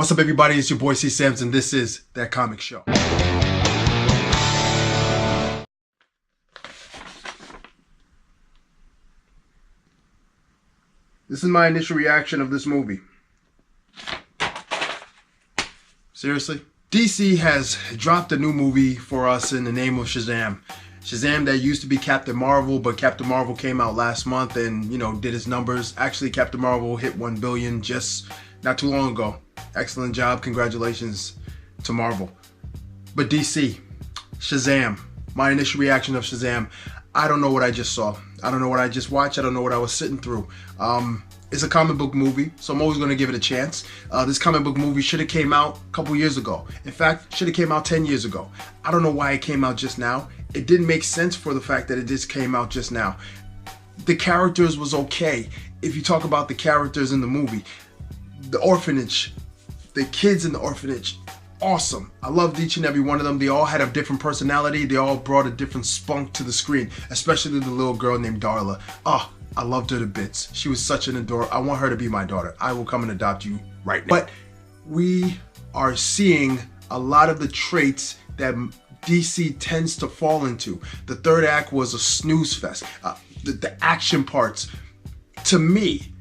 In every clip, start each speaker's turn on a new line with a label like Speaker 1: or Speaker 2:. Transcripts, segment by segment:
Speaker 1: What's up, everybody? It's your boy C. Sams, and this is That Comic Show. This is my initial reaction of this movie. Seriously? DC has dropped a new movie for us in the name of Shazam. Shazam that used to be Captain Marvel, but Captain Marvel came out last month and, did his numbers. Actually, Captain Marvel hit 1 billion just not too long ago. Excellent job. Congratulations to Marvel. But DC, Shazam, my initial reaction of Shazam, I don't know what I just saw. I don't know what I just watched. I don't know what I was sitting through. It's a comic book movie, so I'm always going to give it a chance. This comic book movie should have came out a couple years ago. In fact, should have came out 10 years ago. I don't know why it came out just now. It didn't make sense for the fact that it just came out just now. The characters was okay. If you talk about the characters in the movie, the orphanage, the kids in the orphanage, awesome. I loved each and every one of them. They all had a different personality. They all brought a different spunk to the screen, especially the little girl named Darla. Oh, I loved her to bits. She was such an adorable. I want her to be my daughter. I will come and adopt you right now. But we are seeing a lot of the traits that DC tends to fall into. The third act was a snooze fest. The action parts, to me,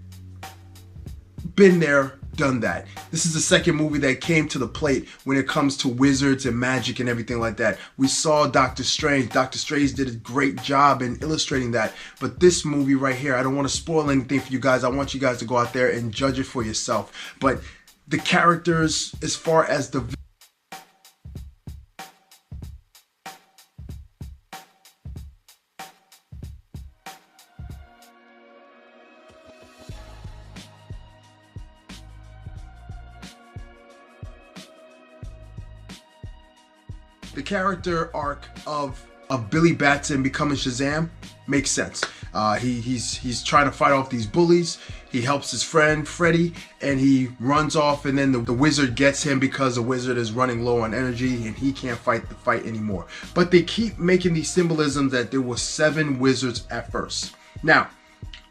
Speaker 1: been there, done that. This is the second movie that came to the plate when it comes to wizards and magic and everything like that. We saw Doctor Strange. Doctor Strange did a great job in illustrating that. But this movie right here, I don't want to spoil anything for you guys. I want you guys to go out there and judge it for yourself. But the characters, as far as the character arc of Billy Batson becoming Shazam makes sense. He's trying to fight off these bullies. He helps his friend Freddy, and he runs off, and then the wizard gets him because the wizard is running low on energy and he can't fight the fight anymore. But they keep making these symbolisms that there were 7 wizards at first. Now,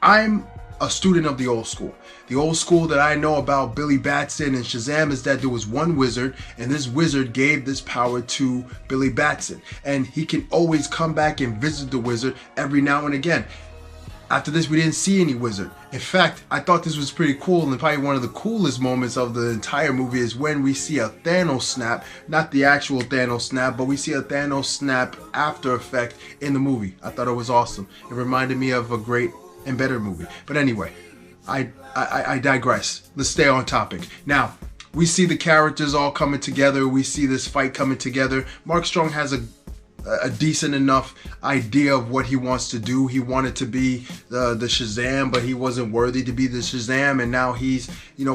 Speaker 1: I'm a student of the old school. The old school that I know about Billy Batson and Shazam is that there was one wizard, and this wizard gave this power to Billy Batson. And he can always come back and visit the wizard every now and again. After this, we didn't see any wizard. In fact, I thought this was pretty cool, and probably one of the coolest moments of the entire movie is when we see a Thanos snap. Not the actual Thanos snap, but we see a Thanos snap after effect in the movie. I thought it was awesome. It reminded me of a great and better movie. But anyway, I digress. Let's stay on topic. Now, we see the characters all coming together. We see this fight coming together. Mark Strong has a decent enough idea of what he wants to do. He wanted to be the Shazam, but he wasn't worthy to be the Shazam, and now he's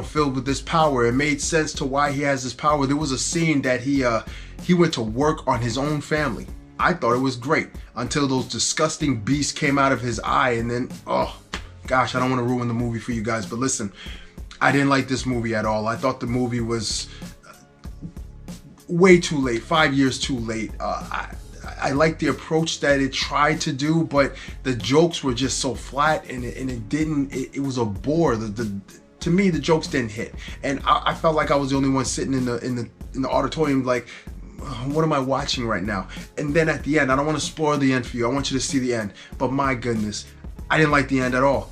Speaker 1: filled with this power. It made sense to why he has this power. There was a scene that he went to work on his own family. I thought it was great until those disgusting beasts came out of his eye, and then, oh gosh, I don't want to ruin the movie for you guys, but listen, I didn't like this movie at all. I thought the movie was way too late, 5 years too late. I like the approach that it tried to do, but the jokes were just so flat, and it was a bore. To me, the jokes didn't hit, and I felt like I was the only one sitting in the auditorium like, what am I watching right now? And then at the end, I don't want to spoil the end for you. I want you to see the end. But my goodness, I didn't like the end at all.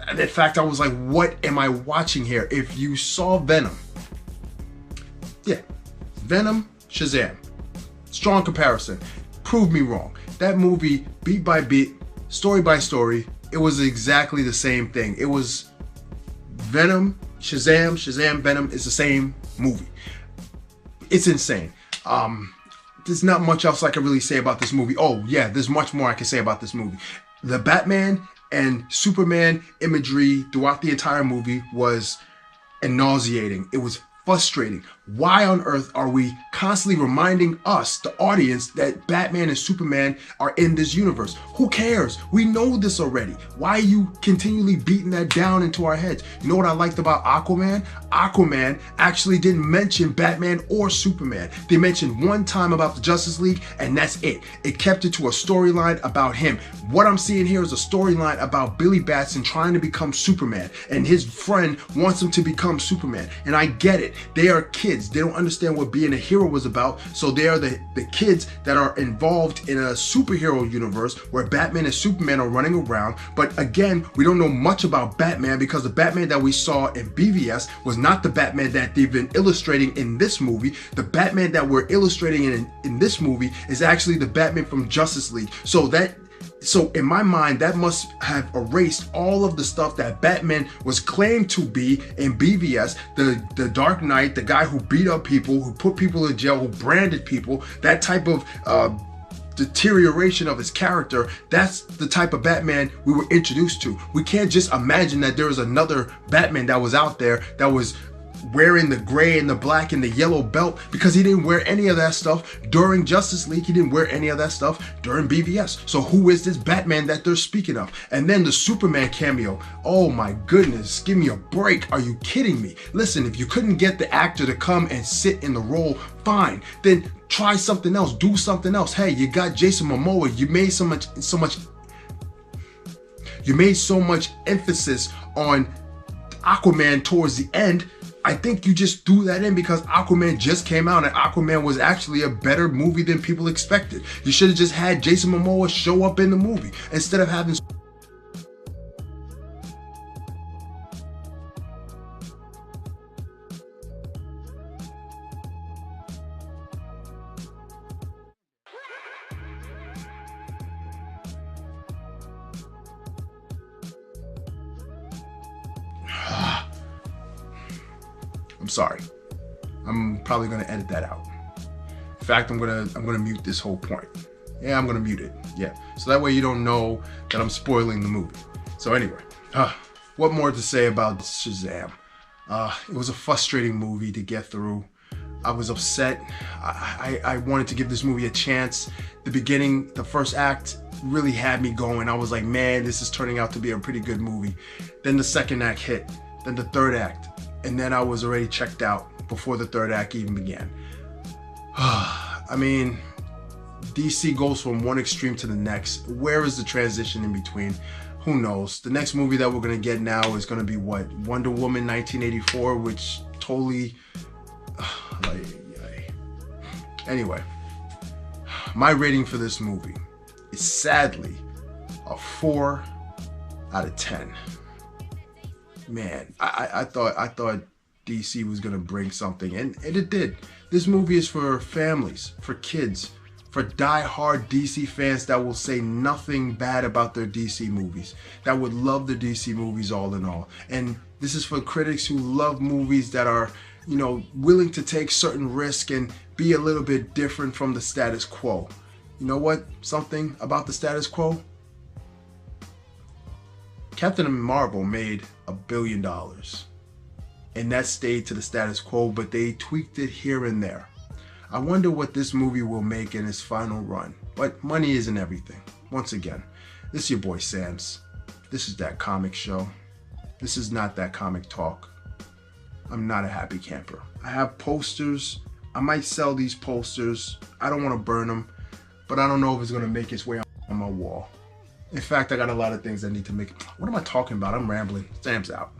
Speaker 1: In fact, I was like, what am I watching here? If you saw Venom, yeah, Venom, Shazam, strong comparison. Prove me wrong. That movie, beat by beat, story by story, it was exactly the same thing. It was Venom, Shazam, Shazam, Venom is the same movie. It's insane. There's not much else I can really say about this movie. Oh yeah, there's much more I can say about this movie. The Batman and Superman imagery throughout the entire movie was nauseating. It was frustrating. Why on earth are we constantly reminding us, the audience, that Batman and Superman are in this universe? Who cares? We know this already. Why are you continually beating that down into our heads? You know what I liked about Aquaman? Aquaman actually didn't mention Batman or Superman. They mentioned one time about the Justice League, and that's it. It kept it to a storyline about him. What I'm seeing here is a storyline about Billy Batson trying to become Superman, and his friend wants him to become Superman. And I get it. They are kids. They don't understand what being a hero was about, so they are the kids that are involved in a superhero universe where Batman and Superman are running around. But again, we don't know much about Batman because the Batman that we saw in BVS was not the Batman that they've been illustrating in this movie. The Batman that we're illustrating in this movie is actually the Batman from Justice League. So in my mind, that must have erased all of the stuff that Batman was claimed to be in BVS, the Dark Knight, the guy who beat up people, who put people in jail, who branded people, that type of deterioration of his character. That's the type of Batman we were introduced to. We can't just imagine that there was another Batman that was out there that was wearing the gray and the black and the yellow belt, because he didn't wear any of that stuff during Justice League. He didn't wear any of that stuff during BVS. So who is this Batman that they're speaking of? And then the Superman cameo. Oh my goodness, give me a break. Are you kidding me? Listen, if you couldn't get the actor to come and sit in the role, fine. Then try something else, do something else. Hey, you got Jason Momoa. You made so much emphasis on Aquaman towards the end. I think you just threw that in because Aquaman just came out, and Aquaman was actually a better movie than people expected. You should have just had Jason Momoa show up in the movie instead of having... I'm sorry. I'm probably gonna edit that out. In fact, I'm gonna mute this whole point. Yeah, I'm gonna mute it. Yeah, so that way you don't know that I'm spoiling the movie. So anyway, what more to say about Shazam? It was a frustrating movie to get through. I was upset. I wanted to give this movie a chance. The beginning, the first act really had me going. I was like, man, this is turning out to be a pretty good movie. Then the second act hit. Then the third act. And then I was already checked out before the third act even began. I mean, DC goes from one extreme to the next. Where is the transition in between? Who knows? The next movie that we're gonna get now is gonna be what? Wonder Woman 1984, which totally... Anyway, my rating for this movie is sadly a 4 out of 10. Man, I thought DC was gonna bring something, and it did. This movie is for families, for kids, for die-hard DC fans that will say nothing bad about their DC movies, that would love the DC movies all in all. And this is for critics who love movies that are, you know, willing to take certain risks and be a little bit different from the status quo. You know what? Something about the status quo? Captain Marvel made $1 billion, and that stayed to the status quo, but they tweaked it here and there. I wonder what this movie will make in its final run, but money isn't everything. Once again, this is your boy Sam's. This is That Comic Show. This is not That Comic Talk. I'm not a happy camper. I have posters. I might sell these posters. I don't want to burn them, but I don't know if it's going to make its way on my wall. In fact, I got a lot of things I need to make. What am I talking about? I'm rambling. Sam's out.